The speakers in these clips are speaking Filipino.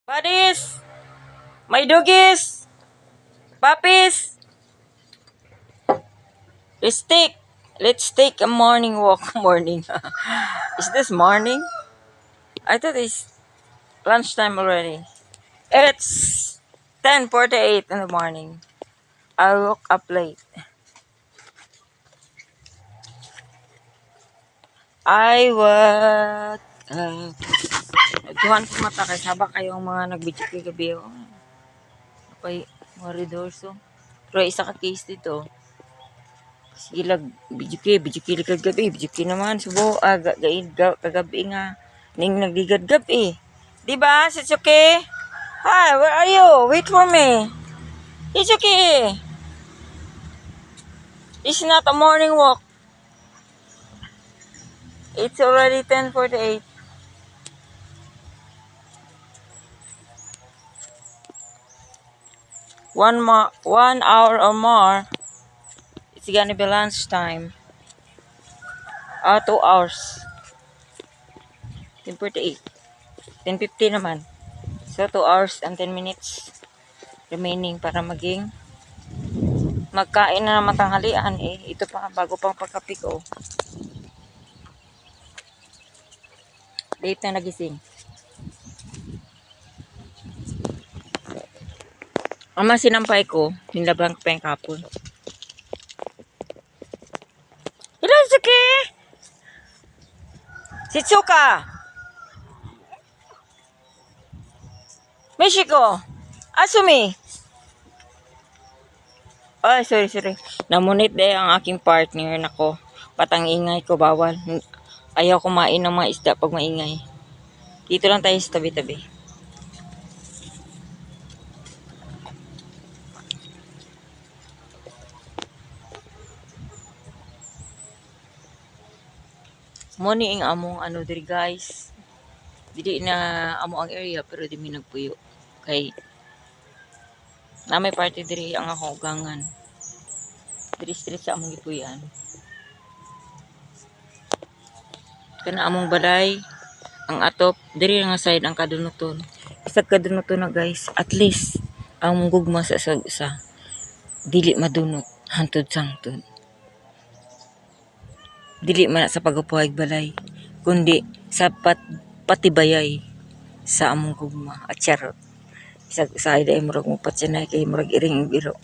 Buddies! My doggies! Puppies! Let's take a morning walk. Morning. Is this morning? I thought it's lunchtime already. It's 10:48 in the morning. I woke up late. I was... Tuhan ko mata kay sabak kayong mga nag-video gabi. Okay, mga redorso. Pero isa ka case dito. Sige lag, video kagabi naman, subo, kagabi nga, ning nagligad-gab eh. Diba, Sitsuki? Hi, where are you? Wait for me. Sitsuki! It's not a morning walk. It's already 10:48. One hour or more, it's gonna be lunchtime. 2 hours. 10:48. 10:50 naman. So, 2 hours and 10 minutes remaining para magkain na naman tanghalian eh. Ito pa, bago pang pagkape ko. Late na nagising. Ang mga sinampay ko, nilabang ko pa yung kapon. Hirosuke! Shitsuka! Michiko! Asumi! Ay, sorry. Namunit dahil ang aking partner. Nako, patang ingay ko, bawal. Ayaw kumain ng mga isda pag maingay. Dito lang tayo sa tabi-tabi. Moni ang among ano diri guys. Dili na amo ang area pero di mi nagpuyo. Kay na may party diri ang ako gangan. Diri street sa among gipuyan. Kana among balay ang atop diri nga side ang kadunuton. Isag kadunuton na guys. At least ang gugma sa isa dili madunot hantod sangtod. Dili man sa pagapuhag balay kundi sa patibayay sa among gugma at charot. Isag side ay murag mo patsanay kay murag iring biro.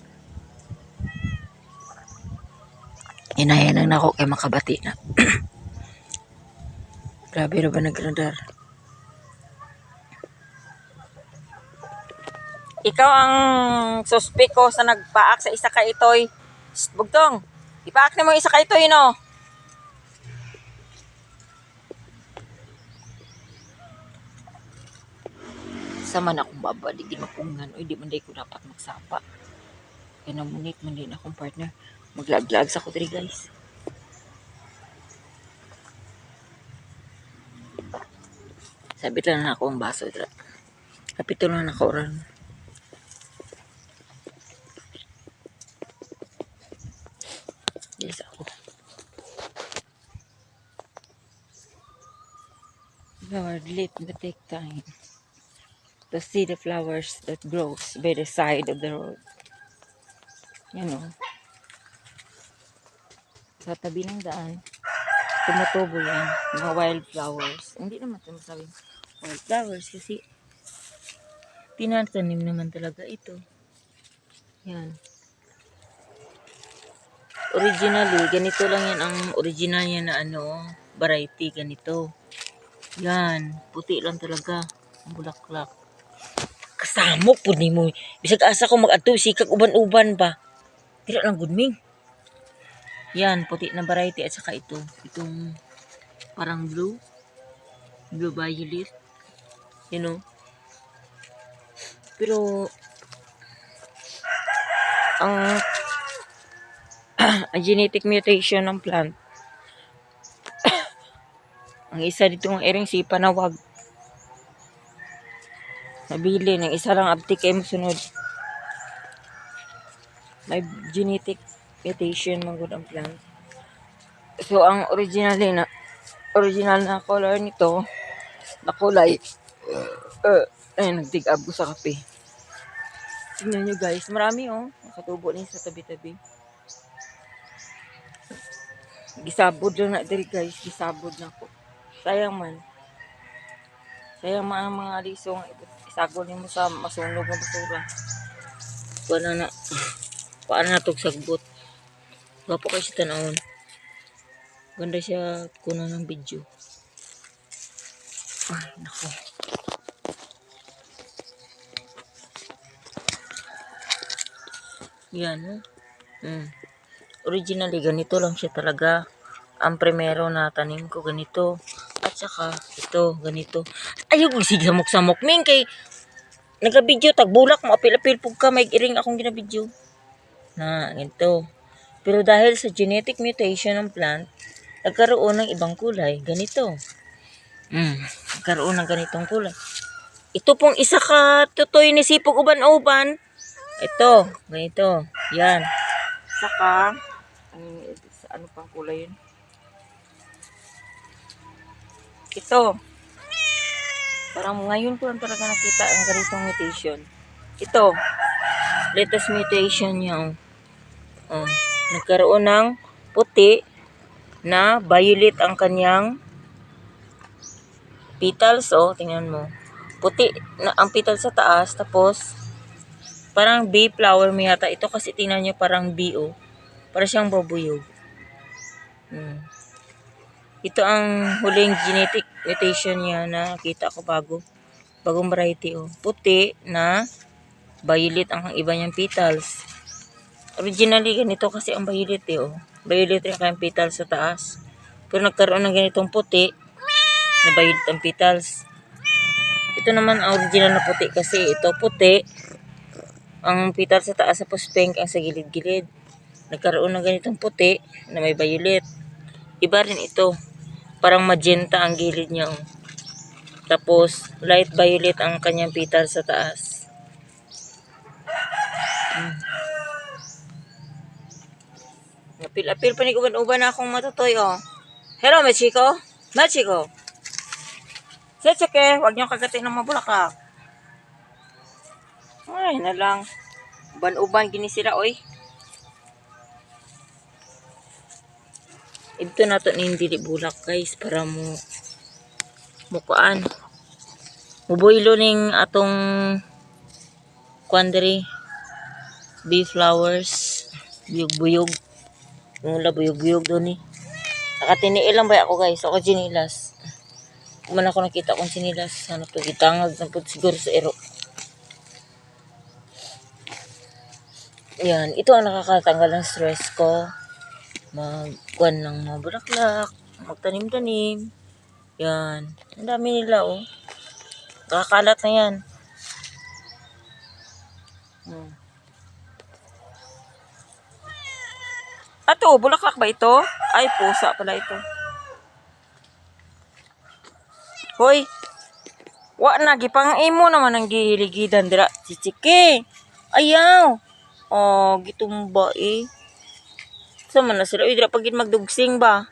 Inayan na ako kay makabati na. Grabe ra ba nagradar? Ikaw ang suspeko sa nagpaak sa isa ka itoy. Bugtong, ipaak na mo isa ka itoy no. Sa man akong babaligin mapungan. Uy, di man day ko dapat magsapa. Kaya namunit man din akong partner. Maglag-lag sa ko diri guys. Sabit lang na ako ang baso dira. Kapito lang na ako ron. Yes ako. Lord, let me take time to see the flowers that grows by the side of the road. You know. Sa tabi ng daan, tumutubo yan. Mga wildflowers. Hindi naman ito masabing wildflowers kasi tinatanim naman talaga ito. Yan. Originally, ganito lang yan ang original yan na variety ganito. Yan, puti lang talaga ang bulaklak. Kasamok po ni mo. Bisag asa ko mag-adto, sikag uban-uban ba. Tira lang gudming. Yan, puti na variety at saka ito. Itong parang blue violet. You know. Pero ang genetic mutation ng plant. Ang isa dito ng ering si panawag. Nabili ng isa lang abti kay sunod. May genetic mutation man gud ang plant. So ang original na color nito na kulay Ay, nag-dig up ko sa kape. Tingnan nyo guys, marami oh. Nakatubo niya sa tabi-tabi. Gisabod lang na diri guys, gisabod na ko. Sayang man. Sayang man ang mga lisong. Isagol niyo mo sa masunog na basura. Paano na, paano na itong sagbot. Gwapo kayo siya tanawon. Ganda siya kuno ng video. Ay, nako. Yan, oh. Originally, ganito lang siya talaga. Ang primero na tanim ko, ganito. At saka, ito, ganito. Ayaw, sige, samok-samok. Ming, kay nagka-video, tagbulak mo, apil-apil po ka, may iring akong ginabidyo. Na, ganito. Pero dahil sa genetic mutation ng plant, nagkaroon ng ibang kulay. Ganito. Nagkaroon ng ganitong kulay. Ito pong isa ka tutoy ni sipog uban-uban. Ito, ganito. Yan. Saka, ano pang kulay yun? Ito. Parang ngayon ko lang talaga nakita ang ganitong mutation. Ito. Latest mutation niya. Oh. Nagkaroon ng puti na violet ang kanyang petals. Oh, tingnan mo. Puti na ang petals sa taas. Tapos, parang bee flower may yata. Ito kasi tingnan nyo parang bee, oh. Para siyang babuyog. Ito ang huling genetic mutation niya na nakita ko bagong variety, oh. Puti na violet ang iba niyang petals. Originally ganito kasi ang violet, oh. Violet rin kayang petals sa taas. Pero nagkaroon ng ganitong puti na violet ang petals. Ito naman ang original na puti kasi ito puti ang petals sa taas, tapos pink ang sa gilid-gilid. Nagkaroon ng ganitong puti na may violet. Iba rin ito. Parang magenta ang gilid niya. Oh. Tapos, light violet ang kanyang petals sa taas. Apil-apil pa ni uban-uban na akong matutoy, oh. Hello, Mechiko. Mechiko. Secheke, huwag niyong kagatin ng mabulakak. Ay, na lang. Uban-uban, ginisira, oy. Ito na to ni hindi bulak, guys, para mo mukaan. Muboylo ning atong quandary bee flowers. Buyog-buyog. Mula buyog-buyog doon eh. Nakatiniil lang ba ako, guys? Ako ginilas. Kuman ako nakita kong sinilas. Ano to, gitangag na po siguro sa ero. Yan, ito ang nakakatanggal ng stress ko. Magkuhan ng mga bulaklak, magtanim-tanim. Yan. Ang dami nila, oh. Nakakalat na yan. Ato, bulaklak ba ito? Ay, pusa pala ito. Hoy, wa na, gipang imo naman ang gihiligidan dira. Chichike. Ayaw. Oh, gitumba eh. Sama na sila. Uy, dira pagin magdugsing ba?